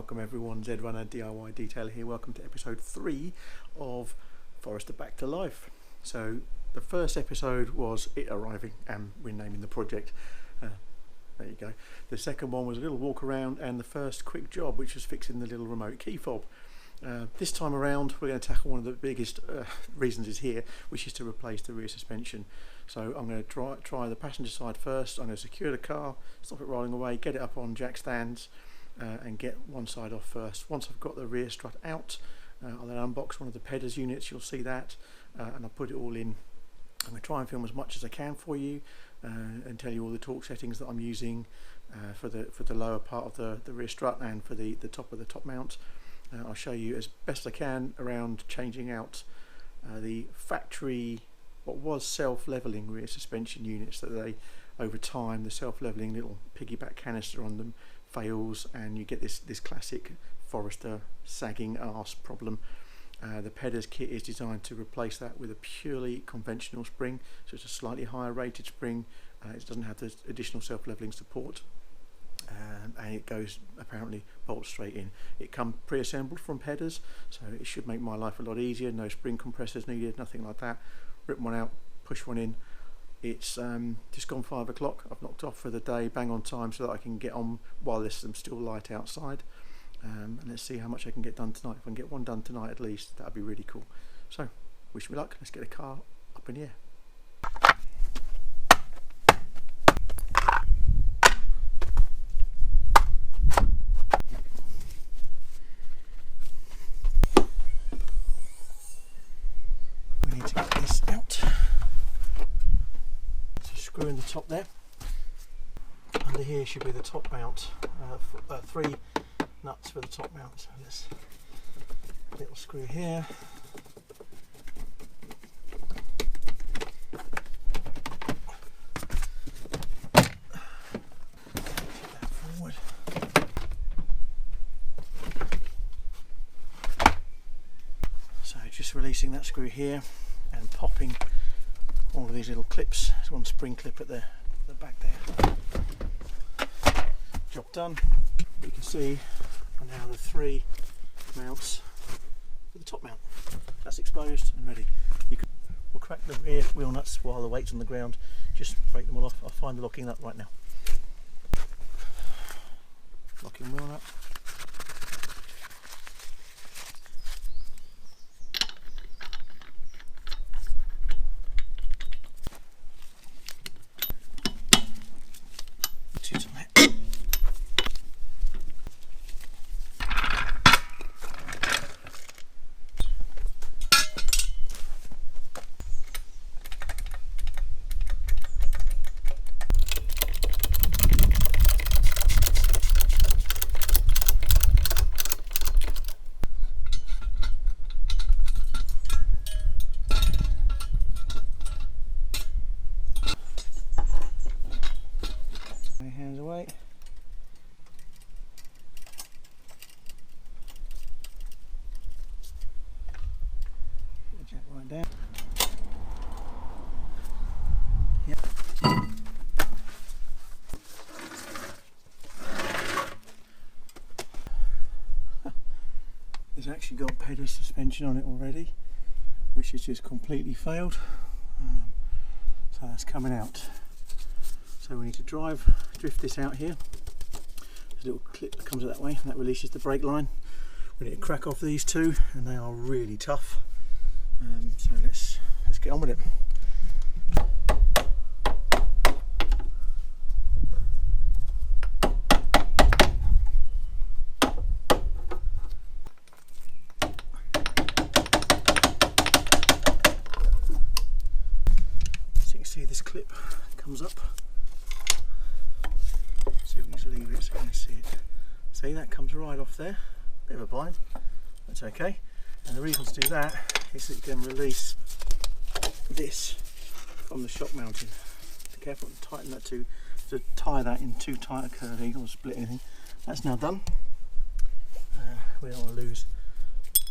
Welcome everyone, Z Runner DIY Detailer here. Welcome to episode 3 of Forester Back to Life. So the first episode was it arriving and renaming the project. There you go. The second one was a little walk around and the first quick job, which was fixing the little remote key fob. This time around we're going to tackle one of the biggest reasons is here, which is to replace the rear suspension. So I'm going to try the passenger side first. I'm going to secure the car, stop it rolling away, get it up on jack stands and get one side off first. Once I've got the rear strut out, I'll then unbox one of the Pedders units, you'll see that, and I'll put it all in. I'm going to try and film as much as I can for you and tell you all the torque settings that I'm using for the lower part of the rear strut and for the top of the top mount. I'll show you as best I can around changing out the factory, what was self-leveling rear suspension units that they, over time, the self-leveling little piggyback canister on them fails and you get this classic Forester sagging arse problem. The Pedders kit is designed to replace that with a purely conventional spring, so it's a slightly higher rated spring. It doesn't have the additional self-leveling support. And it goes apparently bolt straight in. It comes pre-assembled from Pedders, so it should make my life a lot easier. No spring compressors needed, nothing like that. Rip one out, push one in. It's just gone 5 o'clock. I've knocked off for the day, bang on time, so that I can get on while there's some still light outside. And let's see how much I can get done tonight. If I can get one done tonight at least, that'd be really cool. So wish me luck. Let's get the car up in the air. In the top there, under here should be the top mount, 3 nuts for the top mount. So this little screw here, take that forward, so just releasing that screw here and popping all of these little clips. There's one spring clip at the back there. Job done. You can see now the 3 mounts for the top mount. That's exposed and ready. We'll crack the rear wheel nuts while the weight's on the ground. Just break them all off. I'll find the locking nut right now. Locking wheel nut. Hands away. Jack right down. Yep. It's actually got Pedders suspension on it already, which has just completely failed. So that's coming out. So we need to drift this out here. There's a little clip that comes that way, and that releases the brake line. We need to crack off these 2, and they are really tough. So let's get on with it. So you can see this clip comes up. Leave it so you can see it. See, that comes right off there. Bit of a bind. That's okay. And the reason to do that is that you can release this from the shock mounting. Be careful to tighten that to tie that in too tight a curling or split anything. That's now done. We don't want to lose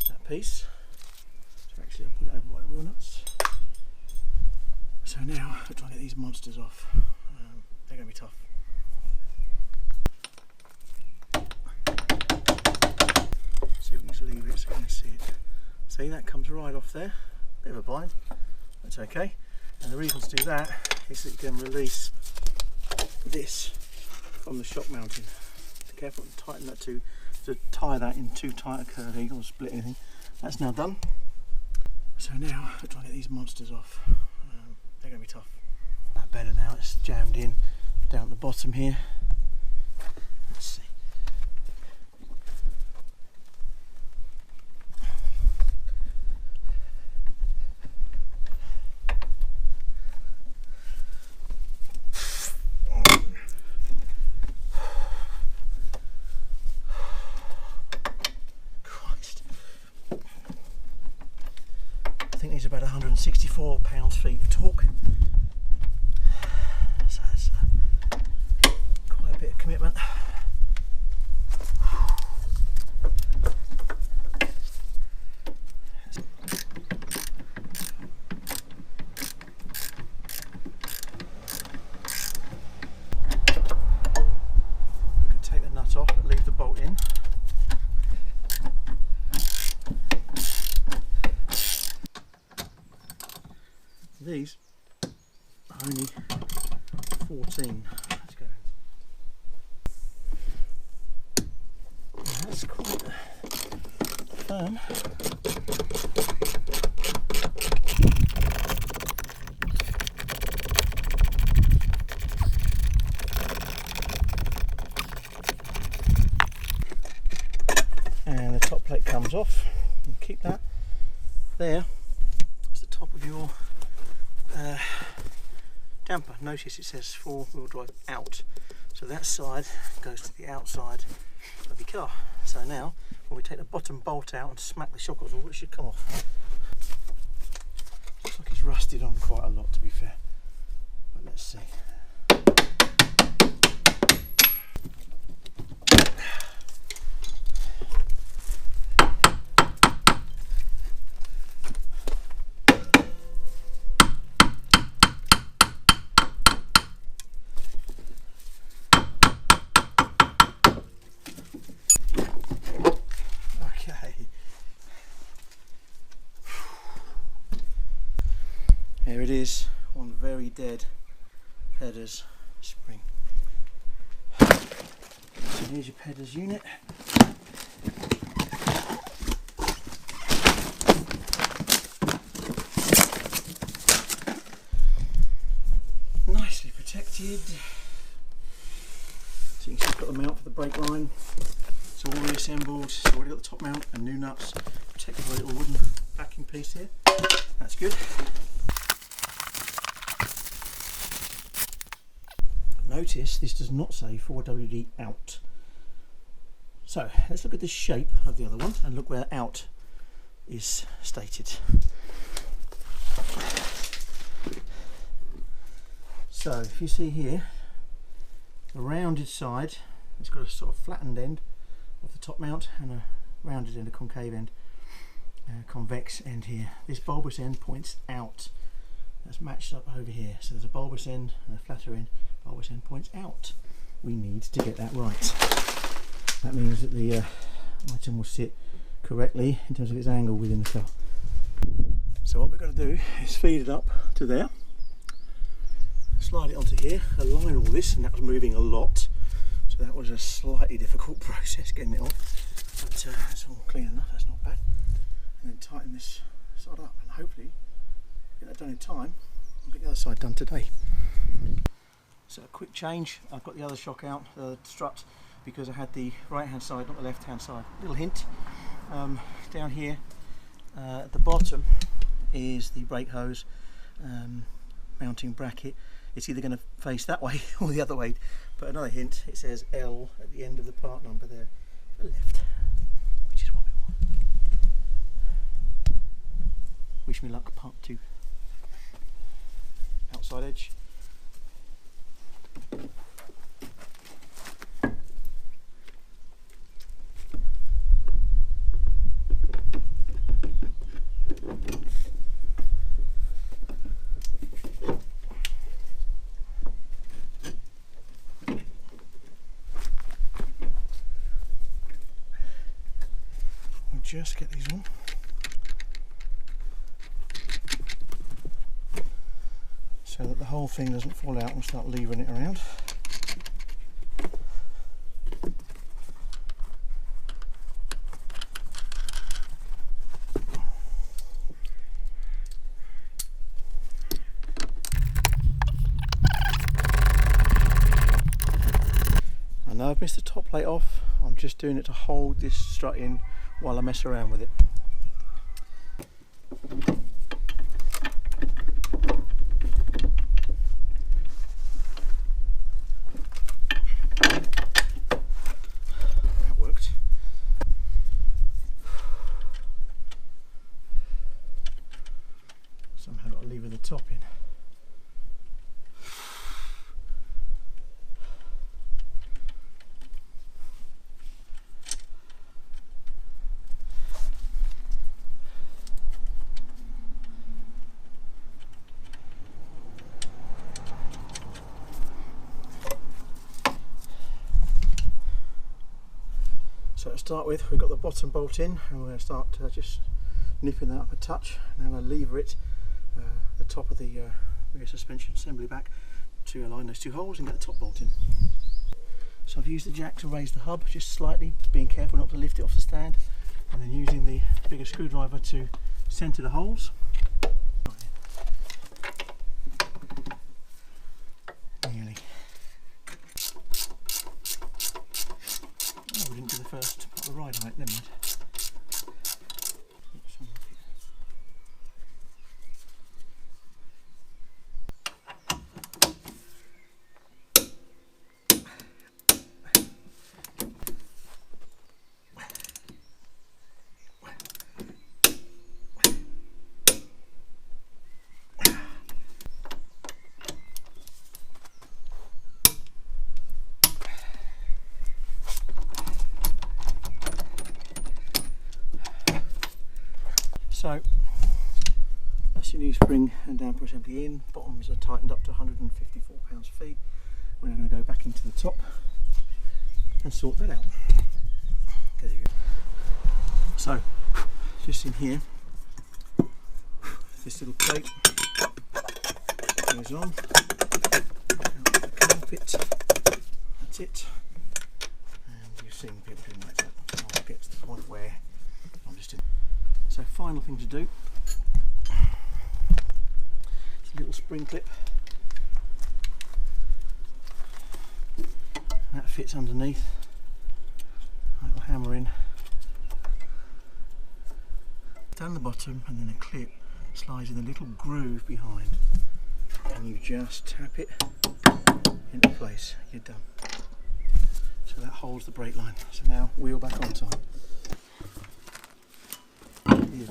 that piece. So actually I'll put it over by the wheel nuts. So now I'll try and get these monsters off. They're going to be tough. leave it so you can see it. See, that comes right off there. Bit of a bind. That's okay. And the reason to do that is that you can release this from the shock mounting. Be careful to tighten that to tie that in too tight a curve or split anything. That's now done. So now we're trying to get these monsters off. They're going to be tough. That better now, it's jammed in down at the bottom here. Let's see. I think these are about 164 pounds-feet of torque. So it's quite a bit of commitment. We can take the nut off but leave the bolt in. These are only 14. Let's go. That's quite firm. And the top plate comes off. You keep that there. That's the top of your damper. Notice it says 4-wheel drive out, so that side goes to the outside of your car. So now when we take the bottom bolt out and smack the shock off, it should come off. Looks like it's rusted on quite a lot, to be fair, but let's see. Here it is, one very dead Pedders spring. So here's your Pedders unit. Nicely protected. So you can see I've got the mount for the brake line. It's all reassembled, it's already got the top mount and new nuts, protected by a little wooden backing piece here. That's good. Notice this does not say 4WD out. So let's look at the shape of the other one and look where out is stated. So if you see here, the rounded side, it's got a sort of flattened end of the top mount and a rounded end, a concave end, convex end here. This bulbous end points out. That's matched up over here. So there's a bulbous end and a flatter end. Bulbous end points out. We need to get that right. That means that the item will sit correctly in terms of its angle within the car. So what we've got to do is feed it up to there, slide it onto here, align all this, and that was moving a lot. So that was a slightly difficult process getting it off. But that's all clean enough, that's not bad. And then tighten this side up and hopefully get that done in time and get the other side done today. So a quick change, I've got the other shock out, the strut, because I had the right hand side, not the left hand side. Little hint, down here at the bottom is the brake hose mounting bracket. It's either going to face that way or the other way, but another hint, it says L at the end of the part number there, to the left, which is what we want. Wish me luck, part 2. Outside edge. just get these on. So that the whole thing doesn't fall out and start levering it around. I know I've missed the top plate off. I'm just doing it to hold this strut in while I mess around with it. That worked. Somehow got to lever the top in. So to start with, we've got the bottom bolt in, and we're going to start just nipping that up a touch. Now I'm going to lever it, the top of the rear suspension assembly back, to align those two holes and get the top bolt in. So I've used the jack to raise the hub just slightly, being careful not to lift it off the stand, and then using the bigger screwdriver to centre the holes. Nearly. Oh, we didn't do the first part of the ride height, never mind. So that's your new spring and damper assembly in. Bottoms are tightened up to 154 pounds-feet. We're now going to go back into the top and sort that out. There you go. So just in here, this little plate goes on, out the carpet, that's it, and you've seen people doing like that. I'll get to the point where I'm just in. So final thing to do, it's a little spring clip that fits underneath, a little hammer in, down the bottom, and then a clip slides in a little groove behind, and you just tap it into place, you're done. So that holds the brake line. So now wheel back on time. Here.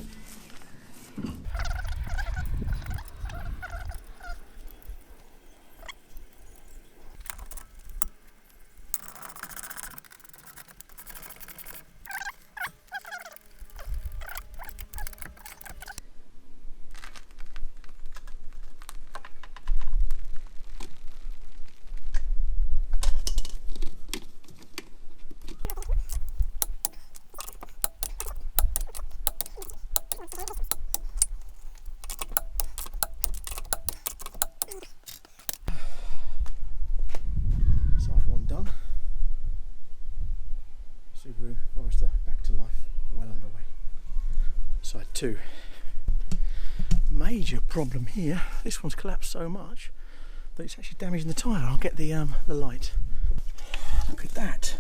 Subaru Forester back to life, well underway. Side 2. Major problem here, this one's collapsed so much that it's actually damaging the tyre. I'll get the light. Look at that.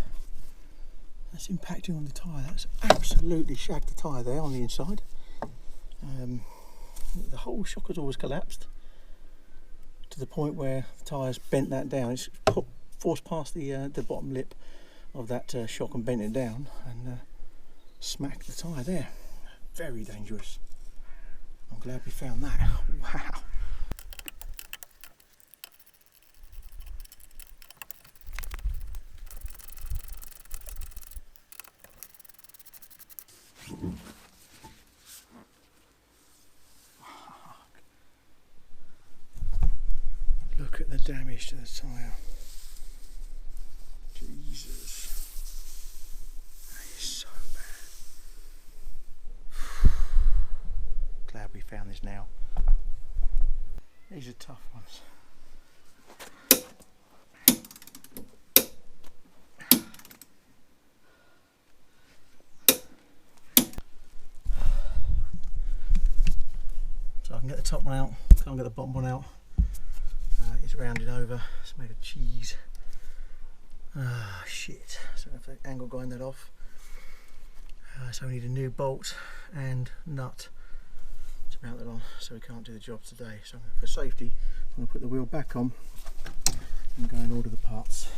That's impacting on the tyre. That's absolutely shagged the tyre there on the inside. The whole shock has always collapsed to the point where the tyre's bent that down. It's forced past the bottom lip of that shock and bent it down and smacked the tyre there. Very dangerous. I'm glad we found that. Wow. Look at the damage to the tyre. Jesus. That is so bad. found this now. These are tough ones. So I can get the top one out, can't get the bottom one out. It's rounded over, it's made of cheese. Ah, shit. So I have to angle grind that off. So we need a new bolt and nut to mount that on, so we can't do the job today. So for safety, I'm going to put the wheel back on and go and order the parts.